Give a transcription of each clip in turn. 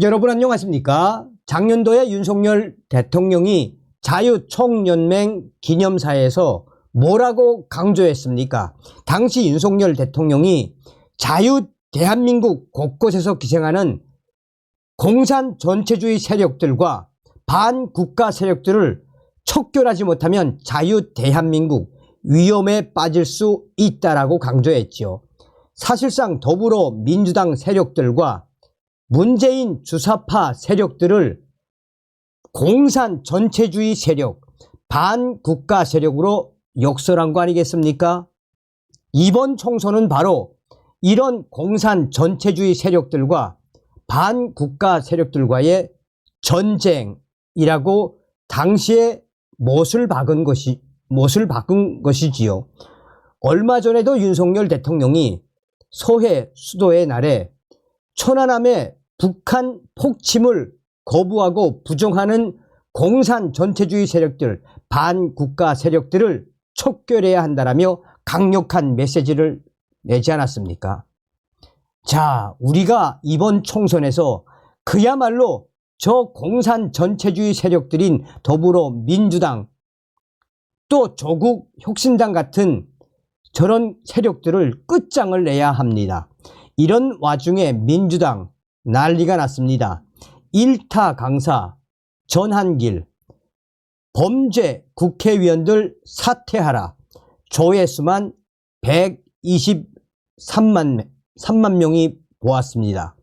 여러분 안녕하십니까? 작년도에 윤석열 대통령이 자유총연맹 기념사에서 뭐라고 강조했습니까? 당시 윤석열 대통령이 대한민국 곳곳에서 기생하는 공산 전체주의 세력들과 반국가 세력들을 척결하지 못하면 대한민국 위험에 빠질 수 있다라고 강조했지요. 사실상 더불어민주당 세력들과 문재인 주사파 세력들을 공산 전체주의 세력, 반국가 세력으로 역설한 거 아니겠습니까? 이번 총선은 바로 이런 공산 전체주의 세력들과 반국가 세력들과의 전쟁이라고 당시에 못을 박은 것이지요. 얼마 전에도 윤석열 대통령이 서해 수도의 날에 천안함에 북한 폭침을 거부하고 부정하는 공산 전체주의 세력들, 반국가 세력들을 척결해야 한다라며 강력한 메시지를 내지 않았습니까? 자, 우리가 이번 총선에서 그야말로 저 공산 전체주의 세력들인 더불어민주당 또 조국혁신당 같은 저런 세력들을 끝장을 내야 합니다. 이런 와중에 민주당 난리가 났습니다. 일타 강사 전한길 범죄 국회의원들 사퇴하라. 조회수만 123만 명이 보았습니다.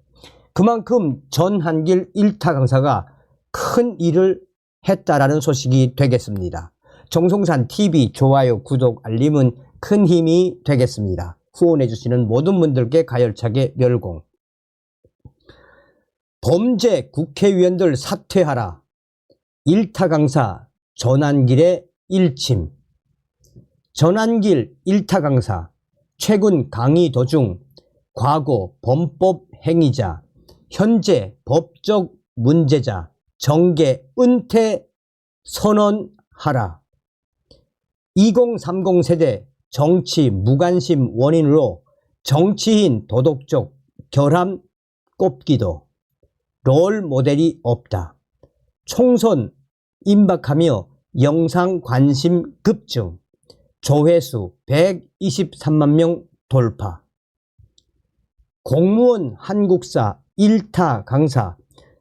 그만큼 전한길 일타 강사가 큰 일을 했다라는 소식이 되겠습니다. 정성산 TV 좋아요, 구독, 알림은 큰 힘이 되겠습니다. 후원해 주시는 모든 분들께 가열차게 멸공. 범죄 국회의원들 사퇴하라. 일타 강사 전한길의 일침. 전한길 일타 강사 최근 강의 도중 과거 범법 행위자, 현재 법적 문제자 정계 은퇴 선언하라. 2030 세대 정치 무관심 원인으로 정치인 도덕적 결함 꼽기도. 롤 모델이 없다. 총선 임박하며 영상 관심 급증. 조회수 123만 명 돌파. 공무원 한국사 일타 강사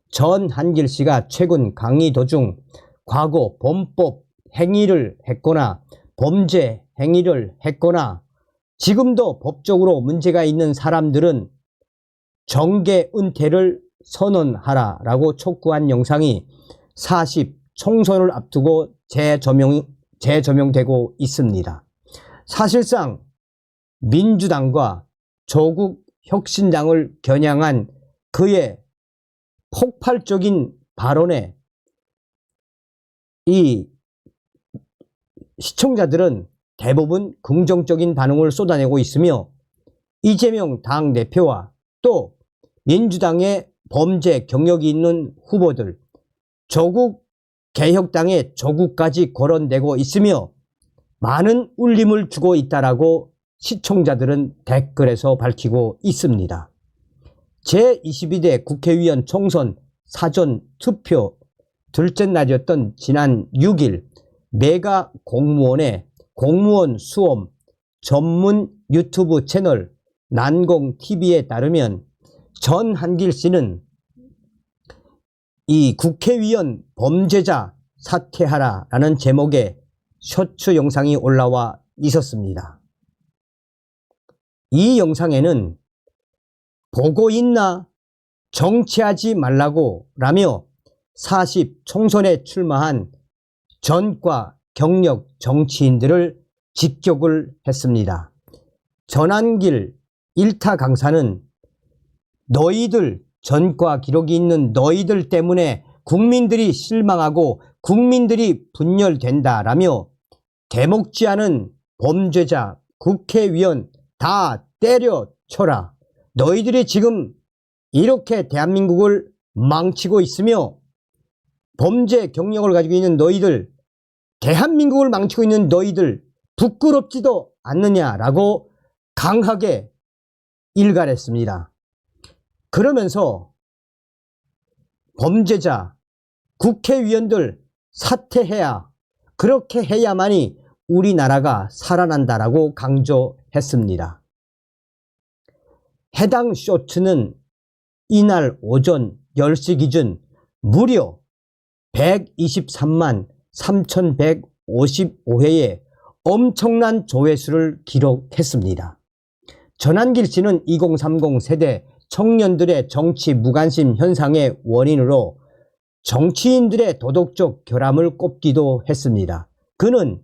전한길 씨가 최근 강의 도중 과거 범법 행위를 했거나 범죄 행위를 했거나 지금도 법적으로 문제가 있는 사람들은 정계 은퇴를 선언하라라고 촉구한 영상이 40 총선을 앞두고 재조명되고 있습니다. 사실상 민주당과 조국혁신당을 겨냥한 그의 폭발적인 발언에 이 시청자들은 대부분 긍정적인 반응을 쏟아내고 있으며 이재명 당대표와 또 민주당의 범죄 경력이 있는 후보들, 조국 개혁당의 조국까지 거론되고 있으며 많은 울림을 주고 있다라고 시청자들은 댓글에서 밝히고 있습니다. 제22대 국회의원 총선 사전 투표 둘째 날이었던 지난 6일 메가 공무원의 공무원 수험 전문 유튜브 채널 난공TV에 따르면 전한길 씨는 이 국회의원 범죄자 사퇴하라 라는 제목의 쇼츠 영상이 올라와 있었습니다. 이 영상에는 보고 있나? 정치하지 말라고 라며 40 총선에 출마한 전과 경력 정치인들을 직격을 했습니다. 전한길 일타 강사는 너희들 전과 기록이 있는 너희들 때문에 국민들이 실망하고 국민들이 분열된다라며 대목지 않은 범죄자 국회의원 다 때려쳐라. 너희들이 지금 이렇게 대한민국을 망치고 있으며 범죄 경력을 가지고 있는 너희들, 대한민국을 망치고 있는 너희들 부끄럽지도 않느냐라고 강하게 일갈했습니다. 그러면서 범죄자, 국회의원들 사퇴해야, 그렇게 해야만이 우리나라가 살아난다라고 강조했습니다. 해당 쇼트는 이날 오전 10시 기준 무려 123만 3,155회의 엄청난 조회수를 기록했습니다. 전한길 씨는 2030 세대 청년들의 정치 무관심 현상의 원인으로 정치인들의 도덕적 결함을 꼽기도 했습니다. 그는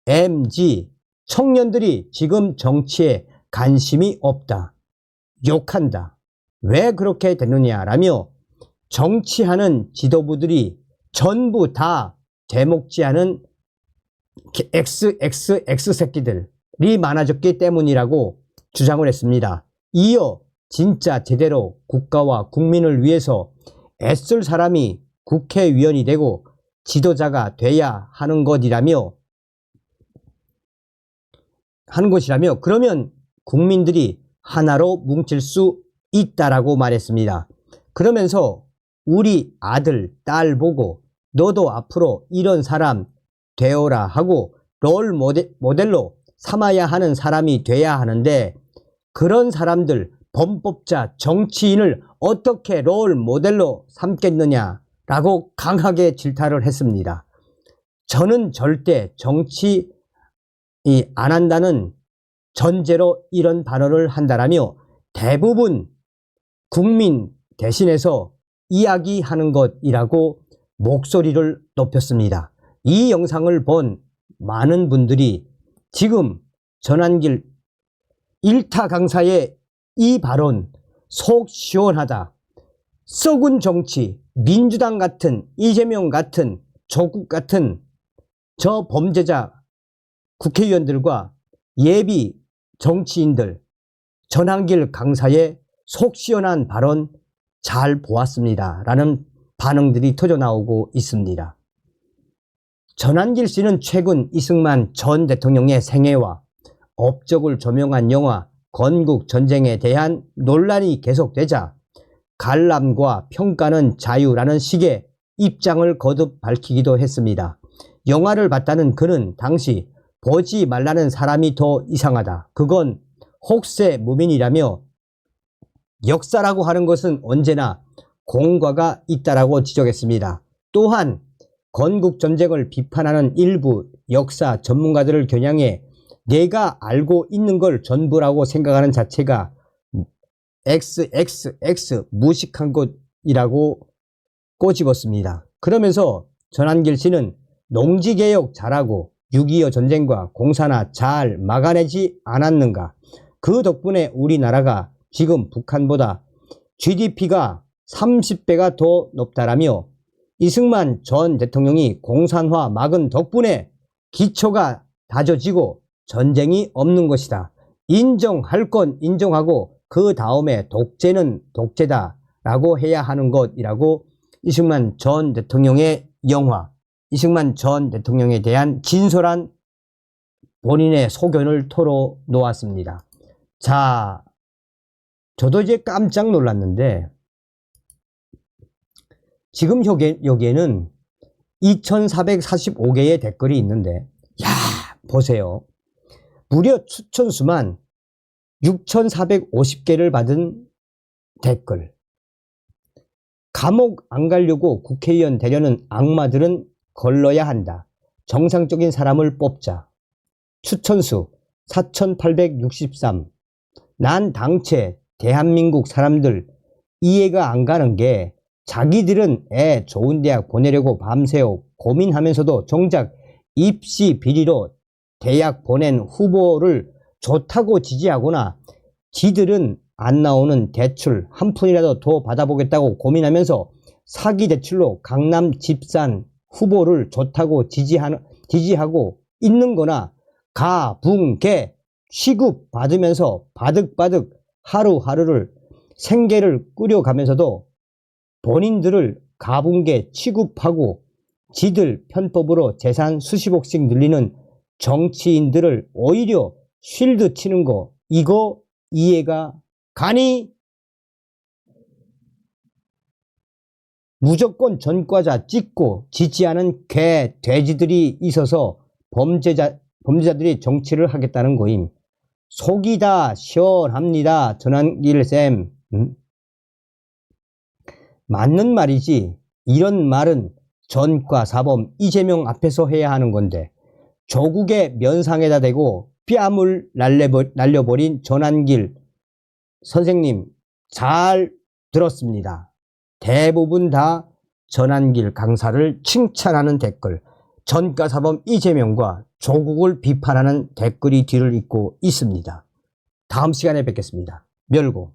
MZ 청년들이 지금 정치에 관심이 없다, 욕한다, 왜 그렇게 됐느냐라며 정치하는 지도부들이 전부 다 되먹지 않은 XXX 새끼들이 많아졌기 때문이라고 주장을 했습니다. 이어 진짜 제대로 국가와 국민을 위해서 애쓸 사람이 국회의원이 되고 지도자가 돼야 하는 것이라며 그러면 국민들이 하나로 뭉칠 수 있다라고 말했습니다. 그러면서 우리 아들, 딸 보고 너도 앞으로 이런 사람 되어라 하고 롤 모델로 삼아야 하는 사람이 돼야 하는데, 그런 사람들, 범법자, 정치인을 어떻게 롤 모델로 삼겠느냐라고 강하게 질타를 했습니다. 저는 절대 정치 안 한다는 전제로 이런 발언을 한다라며 대부분 국민 대신해서 이야기하는 것이라고 목소리를 높였습니다. 이 영상을 본 많은 분들이 지금 전한길 일타 강사의 이 발언 속 시원하다, 썩은 정치, 민주당 같은, 이재명 같은, 조국 같은 저 범죄자 국회의원들과 예비 정치인들, 전한길 강사의 속 시원한 발언 잘 보았습니다 라는 반응들이 터져나오고 있습니다. 전한길 씨는 최근 이승만 전 대통령의 생애와 업적을 조명한 영화 건국전쟁에 대한 논란이 계속되자 관람과 평가는 자유라는 식의 입장을 거듭 밝히기도 했습니다. 영화를 봤다는 그는 당시 보지 말라는 사람이 더 이상하다, 그건 혹세 무민이라며 역사라고 하는 것은 언제나 공과가 있다라고 지적했습니다. 또한 건국전쟁을 비판하는 일부 역사 전문가들을 겨냥해 내가 알고 있는 걸 전부라고 생각하는 자체가 XXX 무식한 것이라고 꼬집었습니다. 그러면서 전한길 씨는 농지개혁 잘하고 6.25 전쟁과 공사나 잘 막아내지 않았는가, 그 덕분에 우리나라가 지금 북한보다 GDP가 30배가 더 높다라며 이승만 전 대통령이 공산화 막은 덕분에 기초가 다져지고 전쟁이 없는 것이다, 인정할 건 인정하고 그 다음에 독재는 독재다 라고 해야 하는 것이라고 이승만 전 대통령의 영화, 이승만 전 대통령에 대한 진솔한 본인의 소견을 털어놓았습니다. 자, 저도 이제 깜짝 놀랐는데 지금 여기에는 2445개의 댓글이 있는데, 야, 보세요. 무려 추천수만 6450개를 받은 댓글. 감옥 안 가려고 국회의원 되려는 악마들은 걸러야 한다. 정상적인 사람을 뽑자. 추천수 4863. 난 당최 대한민국 사람들 이해가 안 가는 게, 자기들은 애 좋은 대학 보내려고 밤새워 고민하면서도 정작 입시 비리로 대학 보낸 후보를 좋다고 지지하거나 지들은 안 나오는 대출 한 푼이라도 더 받아보겠다고 고민하면서 사기 대출로 강남 집산 후보를 좋다고 지지하고 있는 거나, 가붕개 취급 받으면서 바득바득 하루하루를 생계를 꾸려가면서도 본인들을 가붕개 취급하고 지들 편법으로 재산 수십억씩 늘리는 정치인들을 오히려 쉴드 치는 거, 이거 이해가 가니? 무조건 전과자 찍고 지지하는 개, 돼지들이 있어서 범죄자들이 정치를 하겠다는 거임. 속이 다 시원합니다. 전환길쌤. 맞는 말이지. 이런 말은 전과 사범 이재명 앞에서 해야 하는 건데 조국의 면상에다 대고 뺨을 날려버린 전환길 선생님 잘 들었습니다. 대부분 다 전환길 강사를 칭찬하는 댓글, 전과사범 이재명과 조국을 비판하는 댓글이 뒤를 잇고 있습니다. 다음 시간에 뵙겠습니다. 멸고.